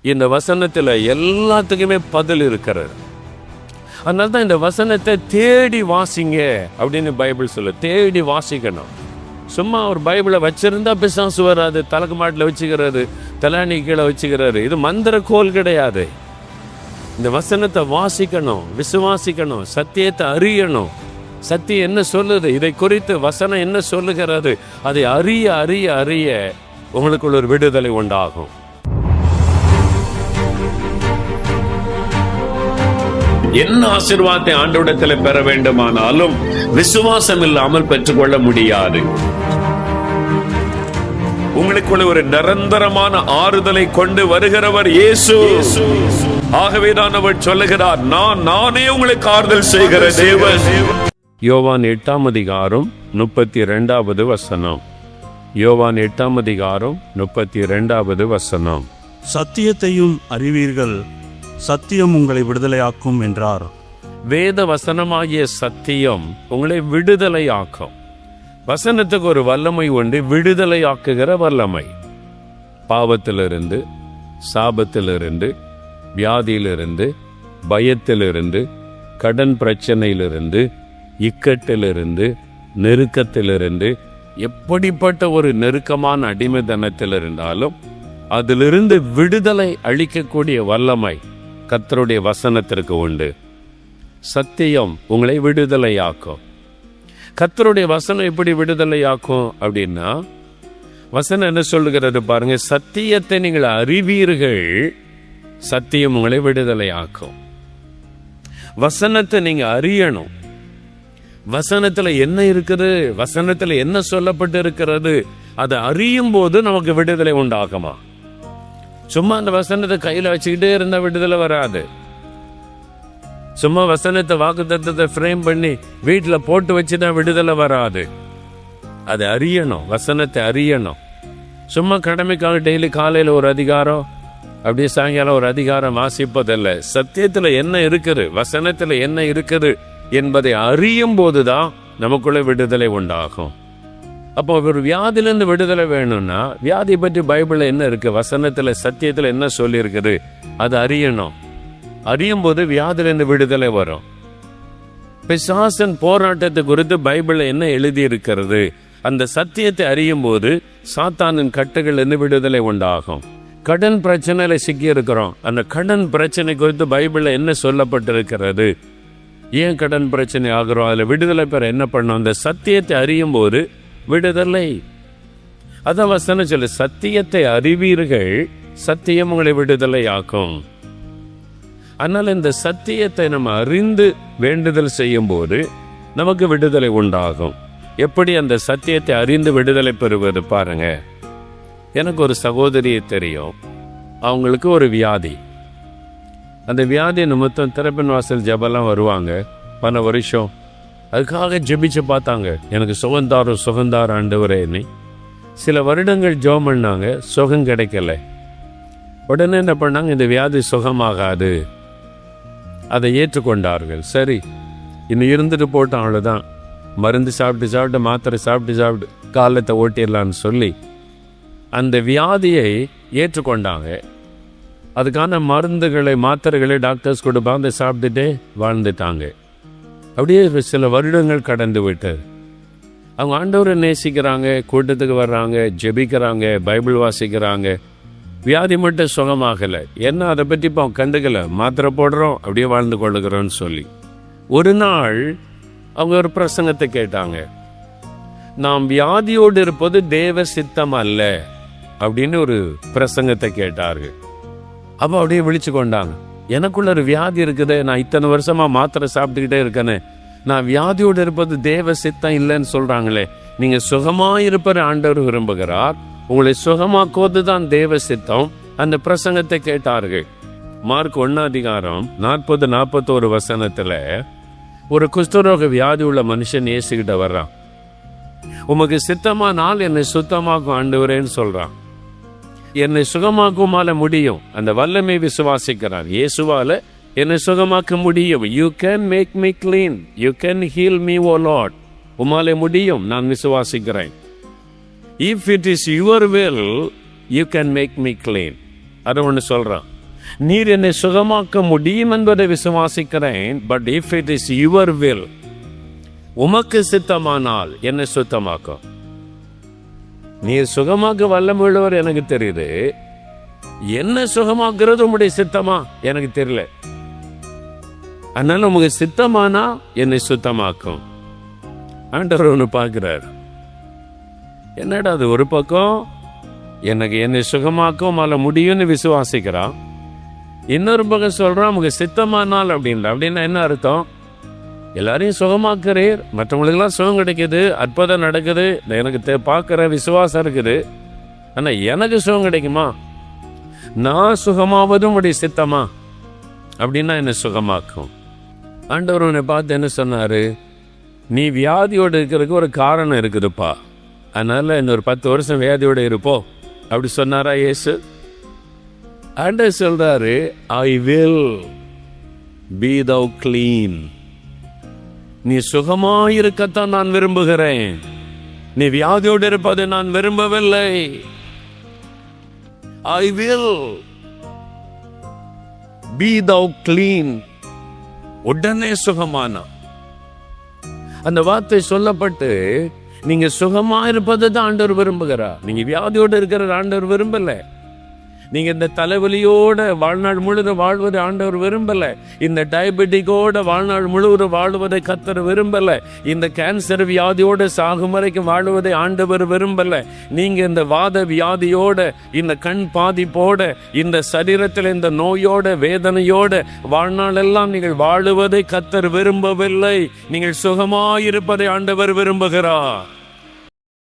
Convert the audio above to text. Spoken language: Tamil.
இந்த வசனத்துல எல்லாத்துக்குமே பதில் இருக்கிறது. அதனால தான் இந்த வசனத்தை தேடி வாசிங்க அப்படின்னு பைபிள் சொல்ல. தேடி வாசிக்கணும். சும்மா ஒரு பைபிளை வச்சிருந்தா பிசாசு வராது. தலைக்கு மாட்டில் வச்சுக்கிறாரு, தலாணி கீழே வச்சுக்கிறாரு. இது மந்திர கோல் கிடையாது. இந்த வசனத்தை வாசிக்கணும், விசுவாசிக்கணும், சத்தியத்தை அறியணும். சத்தியம் என்ன சொல்லுது, இதை குறித்து வசனம் என்ன சொல்லுகிறது, அதை அறிய அறிய அறிய உங்களுக்குள்ள ஒரு விடுதலை உண்டாகும். என்ன ஆசீர்வாதத்தை ஆண்டவரிடத்தில் பெற வேண்டுமானாலும் விசுவாசம் இல்லாமல் பெற்றுக்கொள்ள முடியாது. உங்களுக்குள்ள ஒரு நிரந்தரமான ஆறுதலை கொண்டு வருகிறவர் இயேசு. ஆகவேதான் அவர் சொல்லுகிறார், நானே உங்களுக்கு ஆறுதல் செய்கிற தேவன். யோவான் 8ஆம் அதிகாரம் 32வது வசனம். யோவான் 8ஆம் அதிகாரம் 32வது வசனம். சத்தியத்தையும் அறிவீர்கள், சத்தியம் உங்களை விடுதலையாக்கும் என்றார். வேத வசனமாகிய சத்தியம் உங்களை விடுதலையாக்கும். வசனத்துக்கு ஒரு வல்லமை உண்டு, விடுதலையாக்குகிற வல்லமை. பாவத்திலிருந்து, சாபத்திலிருந்து, வியாதியிலிருந்து, பயத்திலிருந்து, கடன் பிரச்சனையிலிருந்து, இக்கட்டிலிருந்து, நெருக்கத்திலிருந்து, எப்படிப்பட்ட ஒரு நெருக்கமான அடிமைத்தனத்தில் இருந்தாலும் அதிலிருந்து விடுதலை அளிக்கக்கூடிய வல்லமை கர்த்தருடைய வசனத்திற்கு உண்டு. சத்தியம் உங்களை விடுதலையாக்கும். கர்த்தருடைய வசனம் எப்படி விடுதலையாக்கும் அப்படின்னா, வசனம் என்ன சொல்லுகிறது பாருங்க, சத்தியத்தை நீங்கள் அறிவீர்கள், சத்தியம் உங்களை விடுதலையாக்கும். வசனத்தை நீங்க அறியணும். வசனத்துல என்ன இருக்குது, வசனத்துல என்ன சொல்லப்பட்டு இருக்கிறது, அதை அறியும் போது நமக்கு விடுதலை உண்டாகுமா? சும்மா அந்த வசனத்தை கையில வச்சுக்கிட்டே இருந்தா விடுதலை வராது. சும்மா வசனத்தை வாக்குத்தத்தத்தை ஃப்ரேம் பண்ணி வீட்டுல போட்டு வச்சுட்டா விடுதலை வராது. அதை அறியணும், வசனத்தை அறியணும். சும்மா கடமைக்காக டெய்லி காலையில ஒரு அதிகாரம், அப்படியே சாயங்காலம் ஒரு அதிகாரம் வாசிப்பதில்லை. சத்தியத்துல என்ன இருக்குது, வசனத்துல என்ன இருக்குது என்பதை அறியும் போதுதான் நமக்குள்ள விடுதலை உண்டாகும். அப்போ ஒரு வியாதியிலிருந்து விடுதலை வேணும்னா, வியாதி பற்றி பைபிள்ல என்ன இருக்கு, வசனத்துல சத்தியத்துல என்ன சொல்லி இருக்குது, அது அறியணும். அறியும் போது வியாதியிலிருந்து விடுதலை வரும். பிசாசன் போராட்டத்தை குறித்து பைபிள்ல என்ன எழுதி இருக்கிறது, அந்த சத்தியத்தை அறியும் போது சாத்தானின் கட்டுகள் இருந்து விடுதலை உண்டாகும். கடன் பிரச்சனையில சிக்கி இருக்கிறோம், அந்த கடன் பிரச்சனை குறித்து பைபிள்ல என்ன சொல்லப்பட்டிருக்கிறது, ஏன் கடன் பிரச்சனை ஆகிறோம், அதுல விடுதலை பெற என்ன பண்ணோம், அந்த சத்தியத்தை அறியும் போது விடுதலை. அதான் வசனம் சொல்லு, சத்தியத்தை அறிவீர்கள், சத்தியம் உங்களை விடுதலை ஆக்கும். அதனால இந்த சத்தியத்தை நம்ம அறிந்து வேண்டுதல் செய்யும் போது நமக்கு விடுதலை உண்டாகும். எப்படி அந்த சத்தியத்தை அறிந்து விடுதலை பெறுவது பாருங்க. எனக்கு ஒரு சகோதரியை தெரியும், அவங்களுக்கு ஒரு வியாதி. அந்த வியாதி நிமித்தம் திறப்பின் வாசல் ஜபெல்லாம் வருவாங்க பல வருஷம். அதுக்காக ஜெபிச்சு பார்த்தாங்க, எனக்கு சுகந்தாரம் ஆண்டவரேன்னு. சில வருடங்கள் ஜெபம் பண்ணாங்க, சுகம் கிடைக்கல. உடனே என்ன பண்ணாங்க, இந்த வியாதி சுகமாகாது, அதை ஏற்றுக்கொண்டார்கள். சரி, இன்னும் இருந்துட்டு போட்டோம், அவ்வளோதான், மருந்து சாப்பிட்டு மாத்திரை சாப்பிட்டு காலத்தை ஓட்டிடலான்னு சொல்லி அந்த வியாதியை ஏற்றுக்கொண்டாங்க. அதுக்கான மருந்துகளை மாத்திரைகளை டாக்டர்ஸ் கொடுப்பாங்க, அதை சாப்பிட்டுட்டே வாழ்ந்துட்டாங்க. அப்படியே சில வருடங்கள் கடந்து விட்டது. அவங்க ஆண்டவரை நேசிக்கிறாங்க, கூட்டத்துக்கு வர்றாங்க, ஜெபிக்கிறாங்க, பைபிள் வாசிக்கிறாங்க. வியாதி மட்டும் சுகமாகலை. ஏன்னா அதை பற்றி இப்போ கண்டுக்கல, மாத்திரை போடுறோம், அப்படியே வாழ்ந்து கொள்ளுகிறோன்னு சொல்லி. ஒரு நாள் அவங்க ஒரு பிரசங்கத்தை கேட்டாங்க, நாம் வியாதியோடு இருப்பது தேவ சித்தம் அல்ல அப்படின்னு ஒரு பிரசங்கத்தை கேட்டார்கள். அப்போ அப்படியே விழிச்சு கொண்டாங்க, எனக்குள்ள ஒரு வியாதி இருக்குது, நான் இத்தனை வருஷமா மாத்திரை சாப்பிட்டுக்கிட்டே இருக்கேன்னு, நான் வியாதியோடு இருப்பது தேவ சித்தம் இல்லைன்னு சொல்றாங்களே. நீங்க சுகமாயிருப்பது ஆண்டவர் விரும்புகிறார், உங்களை சுகமாக்குவது தான் தேவ சித்தம். அந்த பிரசங்கத்தை கேட்டார்கள். மார்க் 1 அதிகாரம் 40-41 வசனத்துல ஒரு குஷ்டரோக வியாதி உள்ள மனுஷன் இயேசுகிட்ட வர்றான். உமக்கு சித்தமானால் என்னை சுத்தமாக்கும் ஆண்டவரேன்னு சொல்றான். என்னை சுகமாக்குமால முடியும், அந்த வல்லமை விசுவாசிக்கிறான். இயேசுவால என்னை சுகமாக்க முடியும். You can make me clean, you can heal me O Lord. உமாலே முடியும், நான் விசுவாசிக்கிறேன். If it is your will, you can make me clean. அது ஒன்று சொல்றான். நீர் என்னை சுகமாக்க முடியும் என்பதை விசுவாசிக்கிறேன். But if it is your will, உமக்கு சித்தமானால் என்னை சுத்தமாக்கும். நீர் சுகமாக்க வல்லமுள்ளவர் எனக்கு தெரியுது, என்ன சுகமாக்குறது உம்முடைய சித்தமா எனக்கு தெரியல. அதனால உமக்கு சித்தமானா என்னை சுத்தமாக்கும். ஆண்டவர் ஒன்று பார்க்கிறார். என்னடா அது, ஒரு பக்கம் எனக்கு என்னை சுகமாக்கும் அல்ல முடியும்னு விசுவாசிக்கிறான், இன்னொரு பக்கம் சொல்றான் உங்க சித்தமானால் அப்படின்னா என்ன அர்த்தம்? எல்லாரையும் சுகமாக்குறீர், மற்றவங்களுக்கெல்லாம் சுகம் கிடைக்குது, அற்புதம் நடக்குது, எனக்கு பார்க்குற விசுவாசம் இருக்குது, ஆனால் எனக்கு சுகம் கிடைக்குமா? நான் சுகமாவதும் உடைய சித்தமா அப்படின்னா என்ன சுகமாக்கும். ஆண்டவர் உன்னை பார்த்து என்ன சொன்னாரு? நீ வியாதியோடு இருக்கிறதுக்கு ஒரு காரணம் இருக்குதுப்பா, அதனால இன்னொரு 10 வருஷம் வியாதியோடு இருப்போ அப்படி சொன்னாரா இயேசு? ஆண்டவர் சொல்றாரு, I will be thou clean. நீ சுகமாயிருக்கத்தான் நான் விரும்புகிறேன், நீ வியாதியோடு இருப்பதை நான் விரும்பவில்லை. I will be thou clean. உடனே சுகமான அந்த வார்த்தை சொல்லப்பட்டு நீங்க சுகமா இருப்பதை தான் ஆண்டவர் விரும்புகிறார். நீங்க வியாதியோடு இருக்கிற ஆண்டவர் விரும்பல. நீங்க இந்த தலைவலியோட வாழ்நாள் முழுவதும் வாழ்வதை ஆண்டவர் விரும்பல. இந்த டயபெட்டிக்கோட வாழ்நாள் முழுவதும் வாழ்வதை கர்த்தர் விரும்பல. இந்த கேன்சர் வியாதியோட சாகும் வரைக்கும் வாழ்வதை ஆண்டவர் விரும்பல. நீங்க இந்த வாத வியாதியோட, இந்த கண் பாதிப்போட, இந்த சரீரத்தில் இந்த நோயோட வேதனையோட வாழ்நாள் எல்லாம் நீங்கள் வாழுவதை கர்த்தர் விரும்பவில்லை. நீங்கள் சுகமாயிருப்பதை ஆண்டவர் விரும்புகிறார்.